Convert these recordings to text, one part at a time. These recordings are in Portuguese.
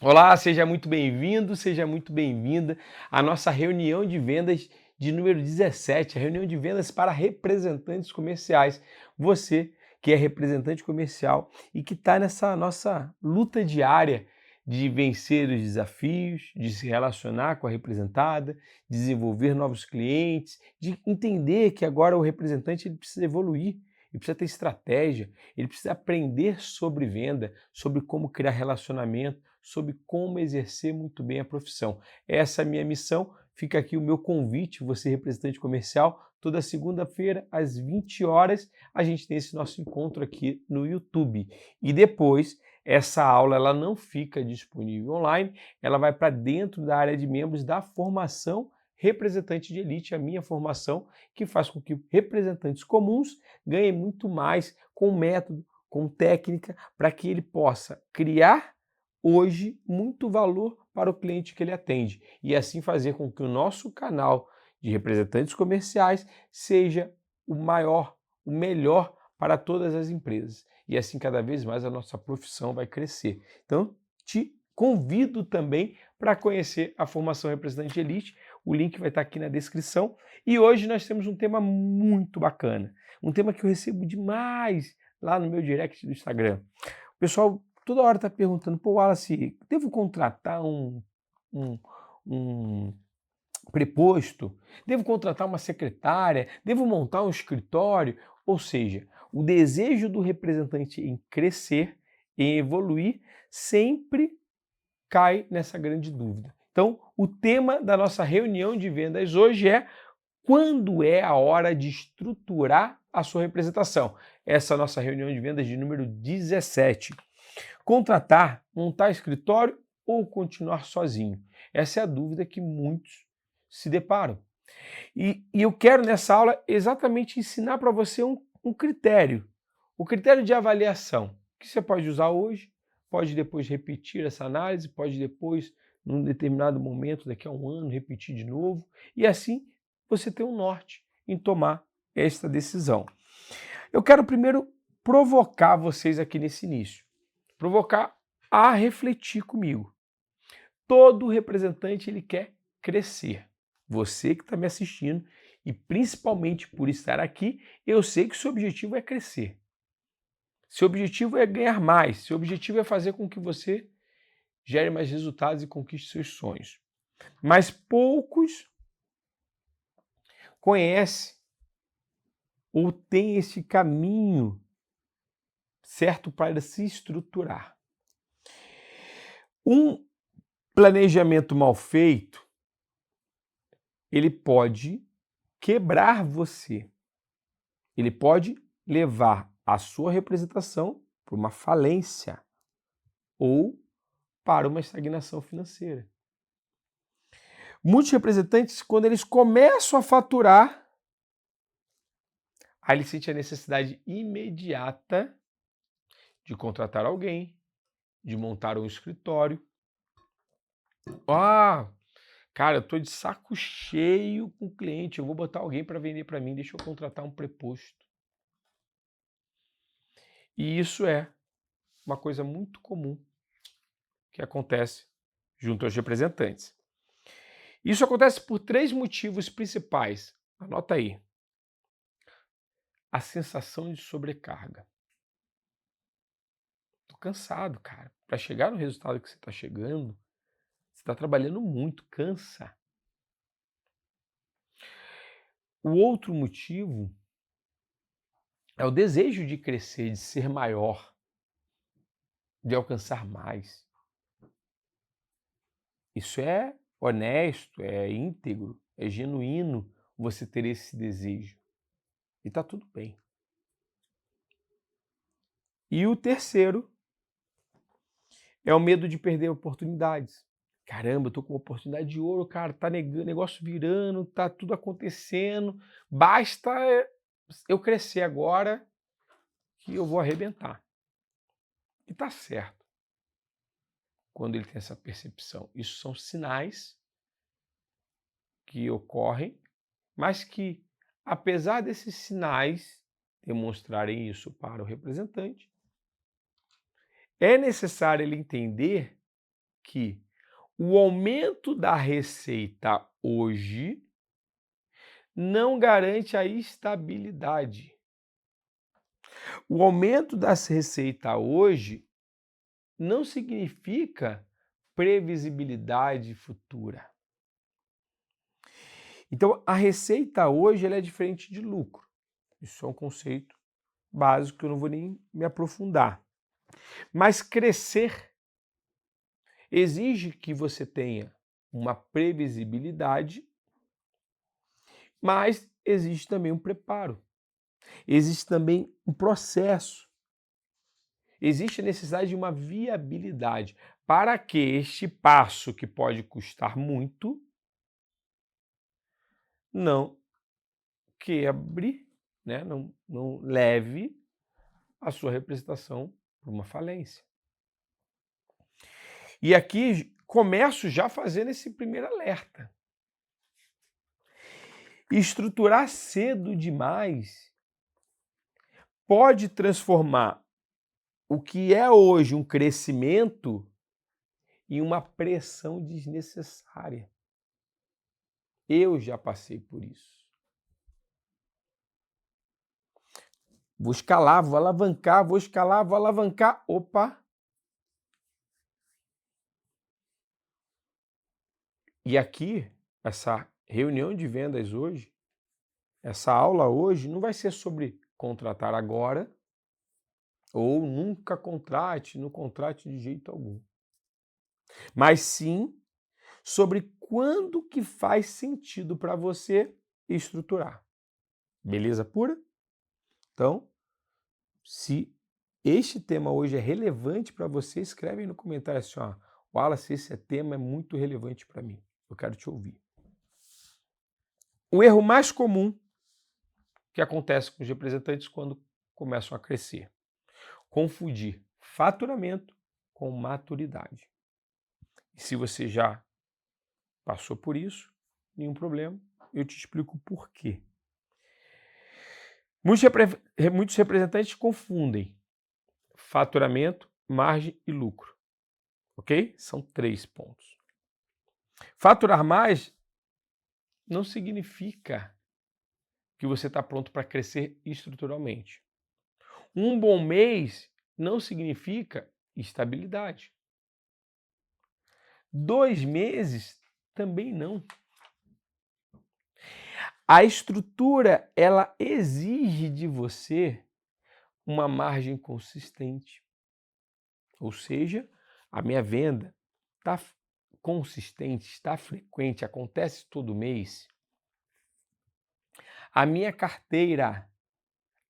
Olá, seja muito bem-vindo, seja muito bem-vinda à nossa reunião de vendas de número 17, a reunião de vendas para representantes comerciais. Você que é representante comercial e que está nessa nossa luta diária de vencer os desafios, de se relacionar com a representada, desenvolver novos clientes, de entender que agora o representante ele precisa evoluir, ele precisa ter estratégia, ele precisa aprender sobre venda, sobre como criar relacionamento, sobre como exercer muito bem a profissão. Essa é a minha missão. Fica aqui o meu convite, você representante comercial, toda segunda-feira às 20 horas, a gente tem esse nosso encontro aqui no YouTube. E depois, essa aula ela não fica disponível online, ela vai para dentro da área de membros da formação representante de elite, a minha formação, que faz com que representantes comuns ganhem muito mais com método, com técnica, para que ele possa criar hoje muito valor para o cliente que ele atende e assim fazer com que o nosso canal de representantes comerciais seja o maior, o melhor para todas as empresas. E assim cada vez mais a nossa profissão vai crescer. Então, te convido também para conhecer a formação Representante de Elite. O link vai estar aqui na descrição. E hoje nós temos um tema muito bacana, um tema que eu recebo demais lá no meu direct do Instagram. O pessoal toda hora está perguntando, pô, Wallace, devo contratar um, um preposto? Devo contratar uma secretária? Devo montar um escritório? Ou seja, o desejo do representante em crescer, em evoluir, sempre cai nessa grande dúvida. Então, o tema da nossa reunião de vendas hoje é quando é a hora de estruturar a sua representação. Essa é a nossa reunião de vendas de número 17. Contratar, montar escritório ou continuar sozinho? Essa é a dúvida que muitos se deparam. E eu quero nessa aula exatamente ensinar para você um critério, o critério de avaliação, que você pode usar hoje, pode depois repetir essa análise, pode depois, num determinado momento, daqui a um ano, repetir de novo, e assim você ter um norte em tomar esta decisão. Eu quero primeiro provocar vocês aqui nesse início, provocar a refletir comigo. Todo representante ele quer crescer. Você que está me assistindo e principalmente por estar aqui, eu sei que seu objetivo é crescer. Seu objetivo é ganhar mais. Seu objetivo é fazer com que você gere mais resultados e conquiste seus sonhos. Mas poucos conhecem ou têm esse caminho certo para se estruturar. Um planejamento mal feito, ele pode quebrar você. Ele pode levar a sua representação para uma falência ou para uma estagnação financeira. Muitos representantes, quando eles começam a faturar, aí eles sentem a necessidade imediata de contratar alguém, de montar um escritório. Cara, eu estou de saco cheio com o cliente, eu vou botar alguém para vender para mim, deixa eu contratar um preposto. E isso é uma coisa muito comum que acontece junto aos representantes. Isso acontece por 3 motivos principais. Anota aí. A sensação de sobrecarga. Tô cansado, cara. Para chegar no resultado que você está chegando, você está trabalhando muito, cansa. O outro motivo é o desejo de crescer, de ser maior, de alcançar mais. Isso é honesto, é íntegro, é genuíno você ter esse desejo. E tá tudo bem. E o terceiro é o medo de perder oportunidades. Caramba, eu tô com uma oportunidade de ouro, cara, tá negócio virando, tá tudo acontecendo. Basta eu crescer agora que eu vou arrebentar. E tá certo quando ele tem essa percepção. Isso são sinais que ocorrem, mas que, apesar desses sinais demonstrarem isso para o representante, é necessário ele entender que o aumento da receita hoje não garante a estabilidade. O aumento da receita hoje não significa previsibilidade futura. Então, a receita hoje ela é diferente de lucro. Isso é um conceito básico que eu não vou nem me aprofundar. Mas crescer exige que você tenha uma previsibilidade, mas existe também um preparo. Existe também um processo. Existe a necessidade de uma viabilidade para que este passo, que pode custar muito, não quebre, né? não leve a sua representação para uma falência. E aqui começo já fazendo esse primeiro alerta. Estruturar cedo demais pode transformar o que é hoje um crescimento em uma pressão desnecessária. Eu já passei por isso. Vou escalar, vou alavancar, vou escalar, vou alavancar. Opa! E aqui, essa reunião de vendas hoje, essa aula hoje, não vai ser sobre contratar agora ou nunca contrate, não contrate de jeito algum. Mas sim sobre quando que faz sentido para você estruturar. Beleza pura? Então, se este tema hoje é relevante para você, escreve aí no comentário assim, ó, Wallace, esse tema é muito relevante para mim. Eu quero te ouvir. O erro mais comum que acontece com os representantes quando começam a crescer: confundir faturamento com maturidade. E se você já passou por isso, nenhum problema, eu te explico o porquê. Muitos representantes confundem faturamento, margem e lucro. Ok? São 3 pontos. Faturar mais não significa que você está pronto para crescer estruturalmente. Um bom mês não significa estabilidade. 2 meses também não. A estrutura, ela exige de você uma margem consistente. Ou seja, a minha venda está consistente, está frequente, acontece todo mês. A minha carteira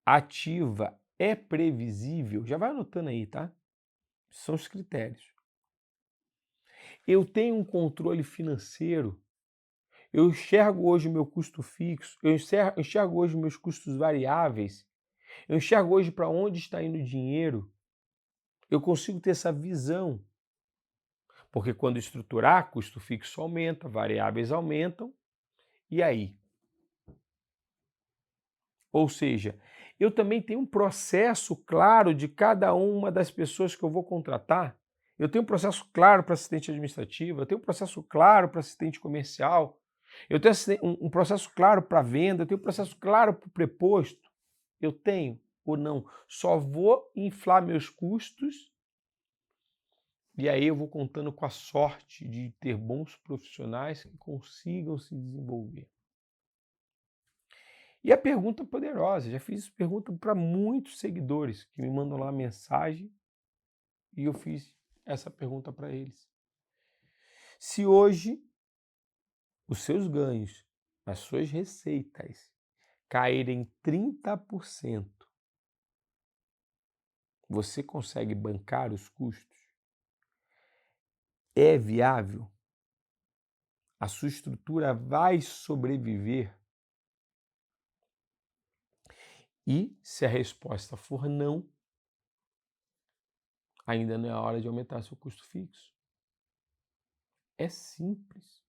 ativa é previsível. Já vai anotando aí, tá? São os critérios. Eu tenho um controle financeiro. Eu enxergo hoje o meu custo fixo. Eu enxergo hoje os meus custos variáveis. Eu enxergo hoje para onde está indo o dinheiro. Eu consigo ter essa visão. Porque quando estruturar, custo fixo aumenta, variáveis aumentam. E aí? Ou seja, eu também tenho um processo claro de cada uma das pessoas que eu vou contratar. Eu tenho um processo claro para assistente administrativo, eu tenho um processo claro para assistente comercial, eu tenho um processo claro para venda, eu tenho um processo claro para o preposto. Eu tenho ou não? Só vou inflar meus custos e aí eu vou contando com a sorte de ter bons profissionais que consigam se desenvolver. E a pergunta poderosa, já fiz pergunta para muitos seguidores que me mandam lá mensagem e eu fiz essa pergunta para eles. Se hoje os seus ganhos, as suas receitas caírem 30%, você consegue bancar os custos? É viável? A sua estrutura vai sobreviver? E se a resposta for não, ainda não é a hora de aumentar seu custo fixo. É simples,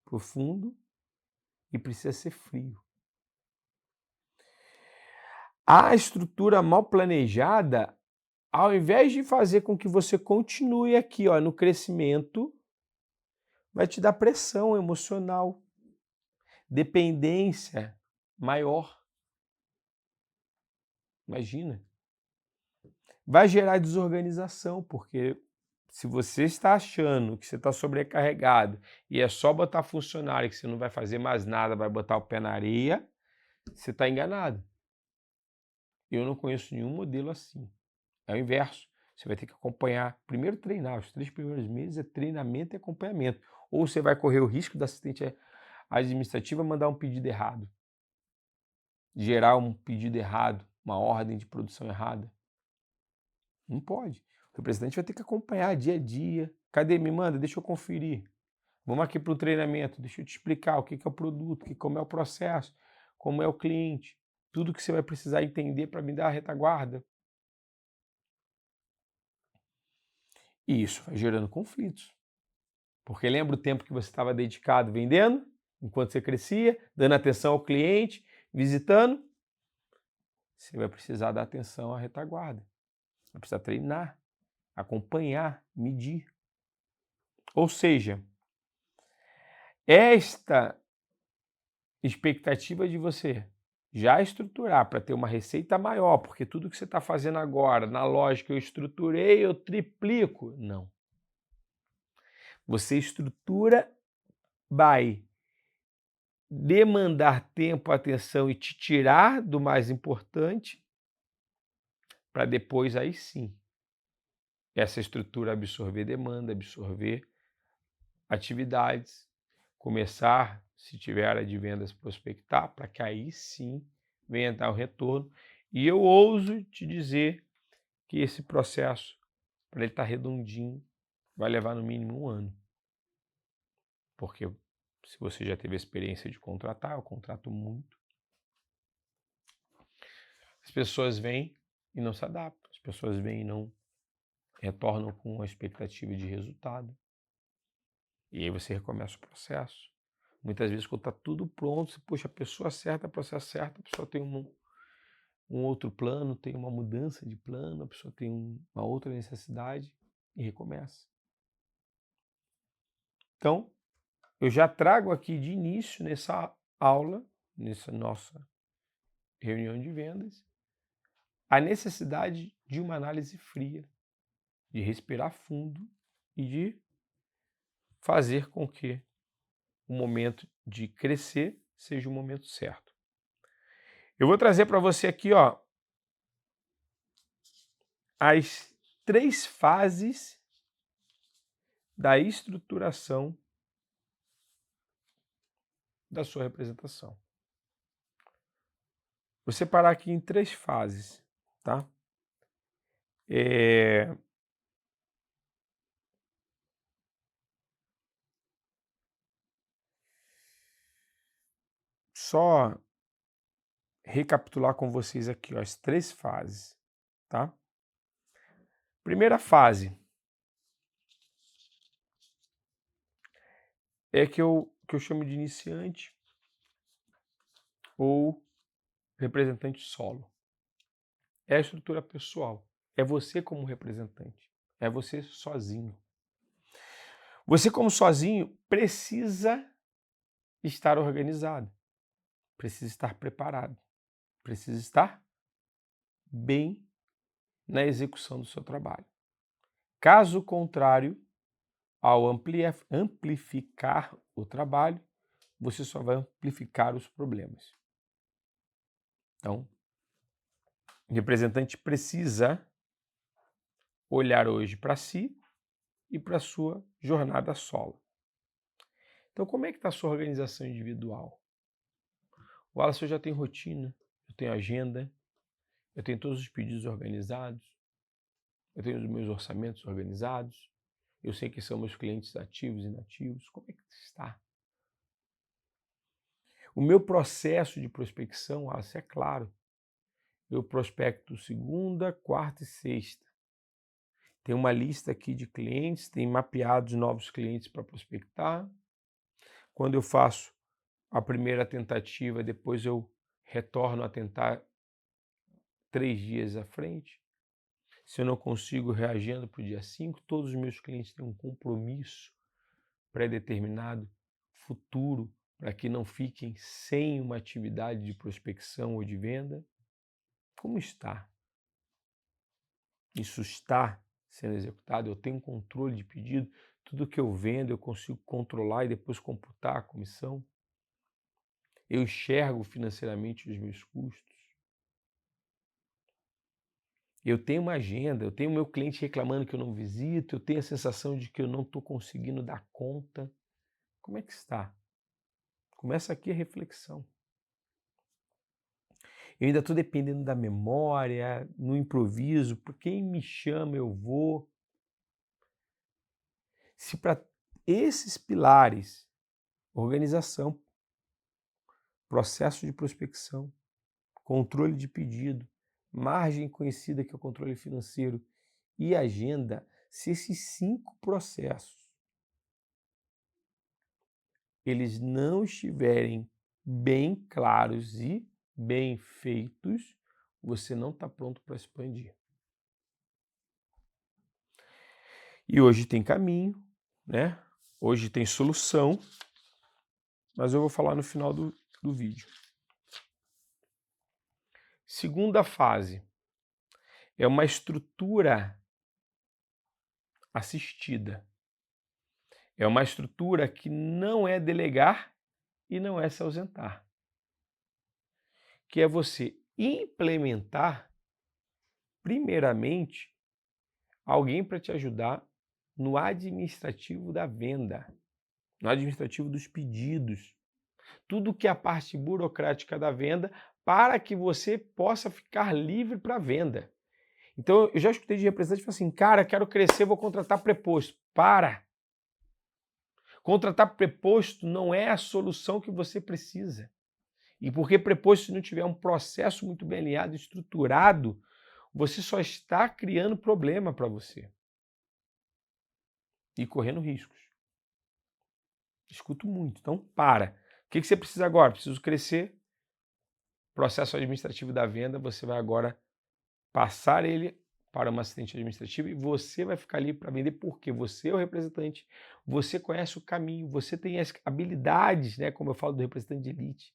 profundo e precisa ser frio. A estrutura mal planejada, ao invés de fazer com que você continue aqui, ó, no crescimento, vai te dar pressão emocional, dependência maior. Imagina. Vai gerar desorganização, porque se você está achando que você está sobrecarregado e é só botar funcionário, que você não vai fazer mais nada, vai botar o pé na areia, você está enganado. Eu não conheço nenhum modelo assim. É o inverso. Você vai ter que acompanhar, primeiro treinar, os 3 primeiros meses é treinamento e acompanhamento. Ou você vai correr o risco da assistente administrativa mandar um pedido errado, gerar um pedido errado, uma ordem de produção errada. Não pode. O representante vai ter que acompanhar dia a dia. Cadê? Me manda, deixa eu conferir. Vamos aqui para o treinamento, deixa eu te explicar o que é o produto, como é o processo, como é o cliente, tudo que você vai precisar entender para me dar a retaguarda. E isso vai gerando conflitos. Porque lembra o tempo que você estava dedicado vendendo, enquanto você crescia, dando atenção ao cliente, visitando? Você vai precisar dar atenção à retaguarda. Vai precisar treinar, acompanhar, medir. Ou seja, esta expectativa de você já estruturar para ter uma receita maior, porque tudo que você está fazendo agora, na lógica, eu estruturei, eu triplico. Não. Você estrutura, vai demandar tempo, atenção e te tirar do mais importante, para depois, aí sim, essa estrutura absorver demanda, absorver atividades, começar, se tiver área de vendas, prospectar, para que aí sim venha dar o retorno. E eu ouso te dizer que esse processo, para ele estar redondinho, vai levar no mínimo 1 ano. Porque se você já teve a experiência de contratar, eu contrato muito. As pessoas vêm e não se adaptam, as pessoas vêm e não retornam com uma expectativa de resultado. E aí você recomeça o processo. Muitas vezes, quando está tudo pronto, você puxa a pessoa certa, o processo certo, a pessoa tem um outro plano, tem uma mudança de plano, a pessoa tem uma outra necessidade e recomeça. Então, eu já trago aqui de início nessa aula, nessa nossa reunião de vendas, a necessidade de uma análise fria, de respirar fundo e de fazer com que o momento de crescer seja o momento certo. Eu vou trazer para você aqui, ó, as 3 fases da estruturação da sua representação. Vou separar aqui em 3 fases, tá? Só recapitular com vocês aqui, ó, as 3 fases, tá? Primeira fase é que eu chamo de iniciante ou representante solo. É a estrutura pessoal. É você como representante. É você sozinho. Você como sozinho precisa estar organizado. Precisa estar preparado. Precisa estar bem na execução do seu trabalho. Caso contrário, ao amplificar o trabalho, você só vai amplificar os problemas. Então, o representante precisa olhar hoje para si e para a sua jornada solo. Então, como é que está a sua organização individual? O Wallace, eu já tenho rotina, eu tenho agenda, eu tenho todos os pedidos organizados, eu tenho os meus orçamentos organizados, eu sei quem são meus clientes ativos e inativos. Como é que está? O meu processo de prospecção, Wallace, é claro. Eu prospecto segunda, quarta e sexta. Tem uma lista aqui de clientes, tem mapeados novos clientes para prospectar. Quando eu faço a primeira tentativa, depois eu retorno a tentar 3 dias à frente. Se eu não consigo reagindo para o dia 5, todos os meus clientes têm um compromisso pré-determinado, futuro, para que não fiquem sem uma atividade de prospecção ou de venda? Como está? Isso está sendo executado? Eu tenho controle de pedido? Tudo que eu vendo eu consigo controlar e depois computar a comissão? Eu enxergo financeiramente os meus custos? Eu tenho uma agenda, eu tenho meu cliente reclamando que eu não visito, eu tenho a sensação de que eu não estou conseguindo dar conta. Como é que está? Começa aqui a reflexão. Eu ainda estou dependendo da memória, no improviso, por quem me chama eu vou. Se para esses pilares, organização, processo de prospecção, controle de pedido, margem conhecida que é o controle financeiro e agenda, se esses 5 processos eles não estiverem bem claros e bem feitos, você não está pronto para expandir. E hoje tem caminho, né? Hoje tem solução, mas eu vou falar no final do vídeo. Segunda fase é uma estrutura assistida. É uma estrutura que não é delegar e não é se ausentar. Que é você implementar, primeiramente, alguém para te ajudar no administrativo da venda, no administrativo dos pedidos. Tudo que é a parte burocrática da venda para que você possa ficar livre para a venda. Então, eu já escutei de representante que fala assim, cara, quero crescer, vou contratar preposto. Para! Contratar preposto não é a solução que você precisa. E porque preposto, se não tiver um processo muito bem alinhado, estruturado, você só está criando problema para você. E correndo riscos. Escuto muito. Então, para. O que você precisa agora? Preciso crescer. Processo administrativo da venda, você vai agora passar ele para uma assistente administrativa e você vai ficar ali para vender porque você é o representante, você conhece o caminho, você tem as habilidades, né, como eu falo do representante de elite.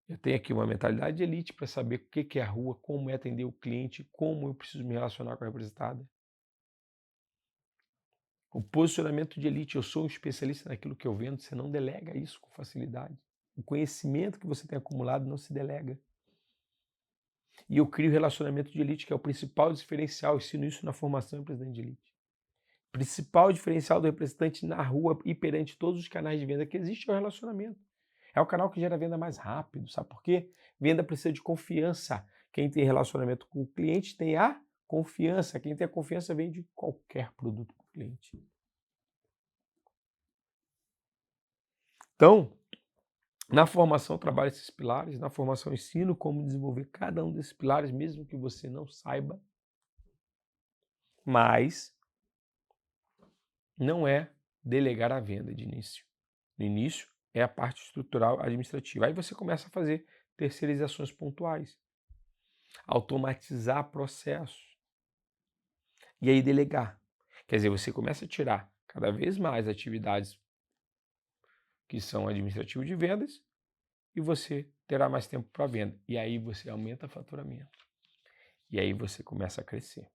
Eu tenho aqui uma mentalidade de elite para saber o que é a rua, como é atender o cliente, como eu preciso me relacionar com a representada. O posicionamento de elite, eu sou um especialista naquilo que eu vendo, você não delega isso com facilidade. O conhecimento que você tem acumulado não se delega. E eu crio relacionamento de elite, que é o principal diferencial, eu ensino isso na formação de representante de elite. O principal diferencial do representante na rua e perante todos os canais de venda que existe é o relacionamento. É o canal que gera venda mais rápido, sabe por quê? Venda precisa de confiança. Quem tem relacionamento com o cliente tem a confiança. Quem tem a confiança vende qualquer produto para o cliente. Então, na formação eu trabalho esses pilares, na formação eu ensino como desenvolver cada um desses pilares, mesmo que você não saiba. Mas não é delegar a venda de início. No início é a parte estrutural administrativa. Aí você começa a fazer terceirizações pontuais, automatizar processos e aí delegar. Quer dizer, você começa a tirar cada vez mais atividades que são administrativas de vendas e você terá mais tempo para venda. E aí você aumenta o faturamento. E aí você começa a crescer.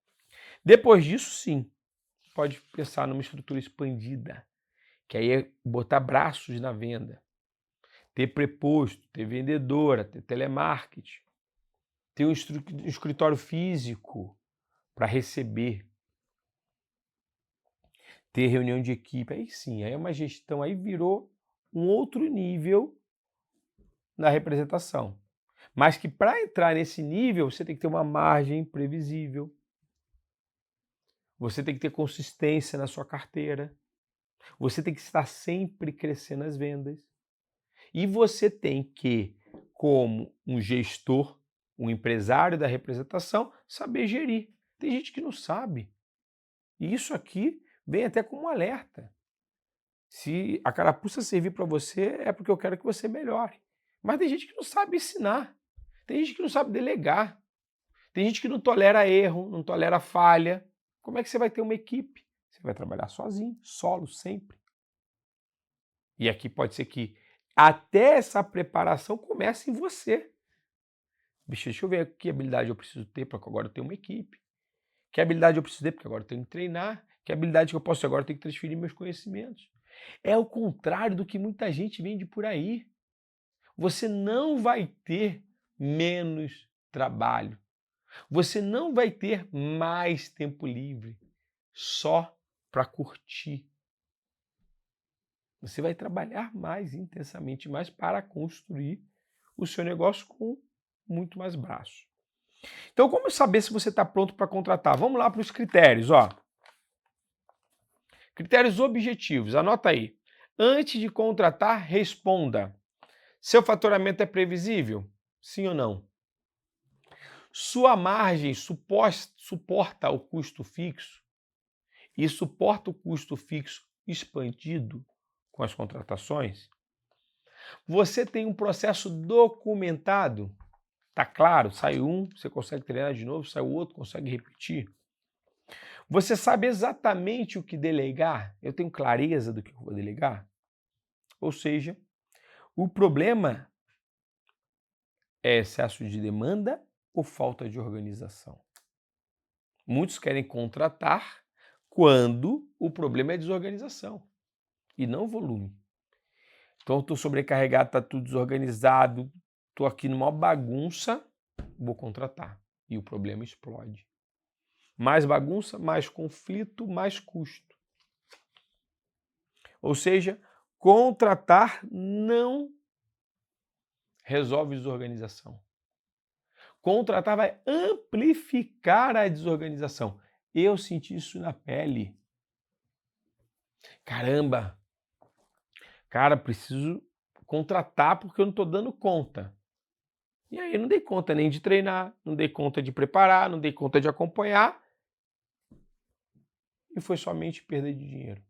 Depois disso, sim, pode pensar numa estrutura expandida, que aí é botar braços na venda, ter preposto, ter vendedora, ter telemarketing, ter um escritório físico para receber, ter reunião de equipe, aí sim, aí é uma gestão, aí virou um outro nível na representação. Mas que para entrar nesse nível, você tem que ter uma margem previsível, você tem que ter consistência na sua carteira, você tem que estar sempre crescendo as vendas. E você tem que, como um gestor, um empresário da representação, saber gerir. Tem gente que não sabe. E isso aqui vem até como um alerta. Se a carapuça servir para você, é porque eu quero que você melhore. Mas tem gente que não sabe ensinar. Tem gente que não sabe delegar. Tem gente que não tolera erro, não tolera falha. Como é que você vai ter uma equipe? Você vai trabalhar sozinho, solo, sempre. E aqui pode ser que até essa preparação comece em você. Bicho, deixa eu ver que habilidade eu preciso ter para que agora eu tenha uma equipe. Que habilidade eu preciso ter porque agora eu tenho que treinar. Que habilidade que eu posso ter agora eu tenho que transferir meus conhecimentos. É o contrário do que muita gente vende por aí. Você não vai ter menos trabalho. Você não vai ter mais tempo livre só para curtir. Você vai trabalhar mais intensamente, mais para construir o seu negócio com muito mais braço. Então, como saber se você está pronto para contratar? Vamos lá para os critérios. Ó. Critérios objetivos, anota aí. Antes de contratar, responda. Seu faturamento é previsível? Sim ou não? Sua margem suporta o custo fixo e suporta o custo fixo expandido com as contratações? Você tem um processo documentado? Tá claro? Sai um, você consegue treinar de novo, sai o outro, consegue repetir. Você sabe exatamente o que delegar? Eu tenho clareza do que eu vou delegar? Ou seja, o problema é excesso de demanda ou falta de organização? Muitos querem contratar quando o problema é desorganização e não volume. Então, eu estou sobrecarregado, está tudo desorganizado, estou aqui numa bagunça, vou contratar. E o problema explode. Mais bagunça, mais conflito, mais custo. Ou seja, contratar não resolve desorganização. Contratar vai amplificar a desorganização. Eu senti isso na pele. Caramba! Cara, preciso contratar porque eu não estou dando conta. E aí eu não dei conta nem de treinar, não dei conta de preparar, não dei conta de acompanhar. E foi somente perda de dinheiro.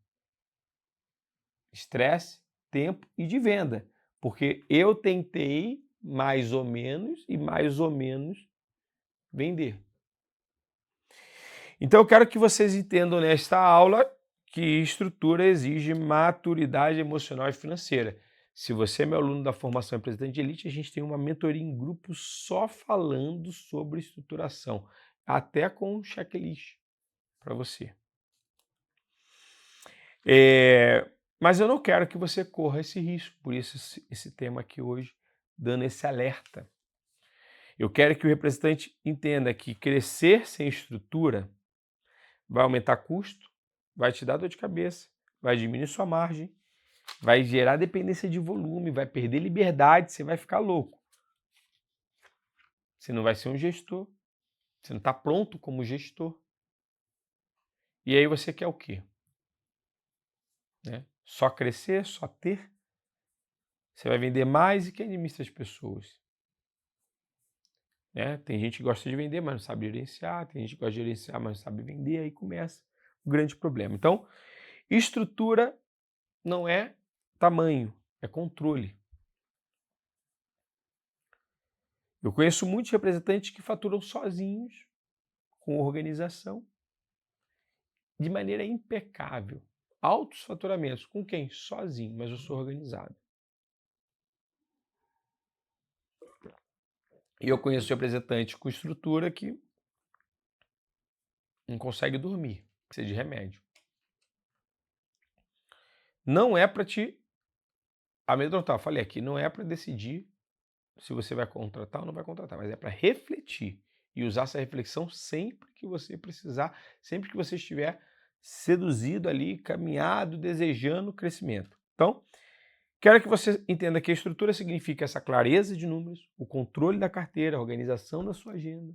Estresse, tempo e de venda. Porque eu tentei mais ou menos vender. Então eu quero que vocês entendam nesta aula que estrutura exige maturidade emocional e financeira. Se você é meu aluno da formação representante de elite, a gente tem uma mentoria em grupo só falando sobre estruturação, até com um checklist para você. Mas eu não quero que você corra esse risco, por isso esse tema aqui hoje, dando esse alerta. Eu quero que o representante entenda que crescer sem estrutura vai aumentar custo, vai te dar dor de cabeça, vai diminuir sua margem, vai gerar dependência de volume, vai perder liberdade, você vai ficar louco. Você não vai ser um gestor, você não está pronto como gestor. E aí você quer o quê? Né? Só crescer, só ter? Você vai vender mais e quem administra as pessoas? Né? Tem gente que gosta de vender, mas não sabe gerenciar, tem gente que gosta de gerenciar, mas não sabe vender, aí começa o grande problema. Então, estrutura não é tamanho, é controle. Eu conheço muitos representantes que faturam sozinhos, com organização, de maneira impecável. Altos faturamentos. Com quem? Sozinho, mas eu sou organizado. E eu conheço representante com estrutura que não consegue dormir, precisa de remédio. Não é para te amedrontar. Eu falei aqui, não é para decidir se você vai contratar ou não vai contratar, mas é para refletir e usar essa reflexão sempre que você precisar, sempre que você estiver seduzido ali, caminhado, desejando crescimento. Então, quero que você entenda que a estrutura significa essa clareza de números, o controle da carteira, a organização da sua agenda.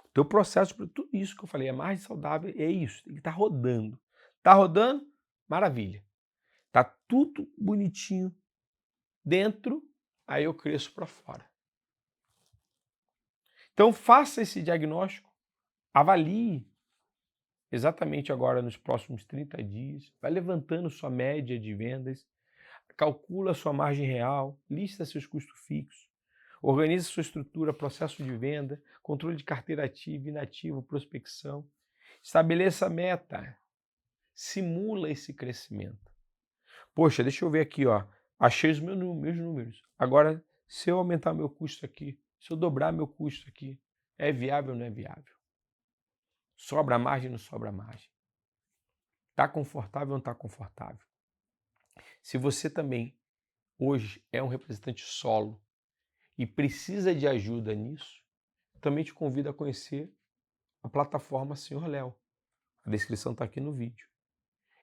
O teu processo para tudo isso que eu falei, é mais saudável, é isso, tem que estar rodando. Está rodando? Maravilha. Está tudo bonitinho dentro, aí eu cresço para fora. Então faça esse diagnóstico, avalie exatamente agora nos próximos 30 dias, vai levantando sua média de vendas, calcula sua margem real, lista seus custos fixos. Organize sua estrutura, processo de venda, controle de carteira ativa, inativa, prospecção. Estabeleça meta. Simula esse crescimento. Poxa, deixa eu ver aqui, ó. Achei os meus números. Agora, se eu aumentar meu custo aqui, se eu dobrar meu custo aqui, é viável ou não é viável? Sobra margem ou não sobra margem? Está confortável ou não está confortável? Se você também hoje é um representante solo e precisa de ajuda nisso, também te convido a conhecer a plataforma Senhor Léo. A descrição está aqui no vídeo.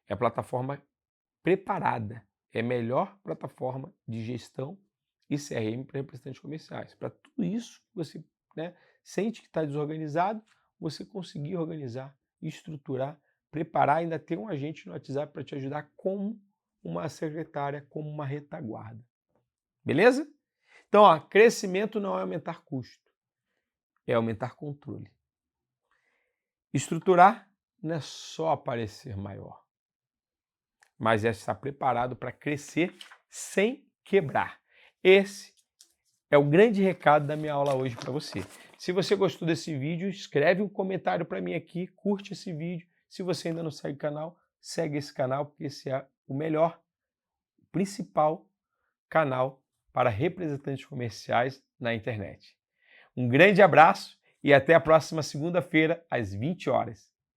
É a plataforma preparada, é a melhor plataforma de gestão e CRM para representantes comerciais. Para tudo isso que você sente que está desorganizado, você conseguir organizar, estruturar, preparar, ainda ter um agente no WhatsApp para te ajudar como uma secretária, como uma retaguarda. Beleza? Então, ó, crescimento não é aumentar custo, é aumentar controle. Estruturar não é só aparecer maior, mas é estar preparado para crescer sem quebrar. Esse é o grande recado da minha aula hoje para você. Se você gostou desse vídeo, escreve um comentário para mim aqui, curte esse vídeo. Se você ainda não segue o canal, segue esse canal, porque esse é o melhor, o principal canal para representantes comerciais na internet. Um grande abraço e até a próxima segunda-feira, às 20 horas.